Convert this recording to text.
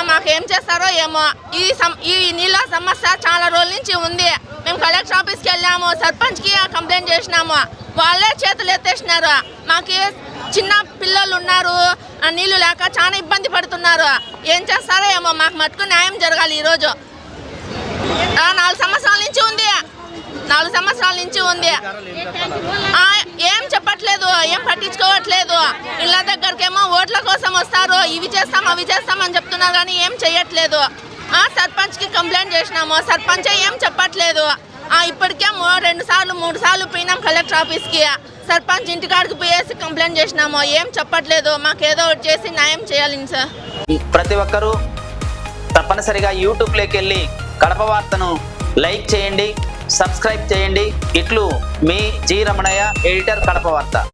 మాకేం చేస్తారో ఏమో. ఈ నీళ్ళ సమస్య చాలా రోజుల నుంచి ఉంది. మేము కలెక్టర్ ఆఫీస్కి వెళ్ళాము, సర్పంచ్కి కంప్లైంట్ చేసినాము. వాళ్ళే చేతులు ఎత్తేసినారు. మాకు చిన్న పిల్లలు ఉన్నారు, నీళ్లు లేక చాలా ఇబ్బంది పడుతున్నారు. ఏం చేస్తారో ఏమో, మాకు మటుకు న్యాయం జరగాలి. ఈరోజు 4 సంవత్సరాల నుంచి ఉంది. 4 సంవత్సరాల నుంచి ఉంది. ఏం చెప్పట్లేదు, ఏం పట్టించుకోవట్లేదు. ఇళ్ళ దగ్గరకేమో ఓట్ల కోసం వస్తారు, ఇవి చేస్తాం అవి చేస్తామని చెప్తున్నారు కానీ ఏం చెయ్యట్లేదు. సర్పంచ్కి కంప్లైంట్ చేసినాము, సర్పంచ్ ఏం చెప్పట్లేదు. ఇప్పటికే 2 సార్లు 3 సార్లు పోయినాం కలెక్టర్ ఆఫీస్కి. సర్పంచ్ ఇంటికాడికి పోయేసి కంప్లైంట్ చేసినాము, ఏం చెప్పట్లేదు. మాకేదో ఒకటి చేసి న్యాయం చేయాలి సార్. ప్రతి ఒక్కరూ తప్పనిసరిగా యూట్యూబ్లోకి వెళ్ళి కడప వార్తను లైక్ చేయండి, సబ్స్క్రైబ్ చేయండి. ఇట్లు మీ జి రమణయ్య, ఎడిటర్, కడప వార్త.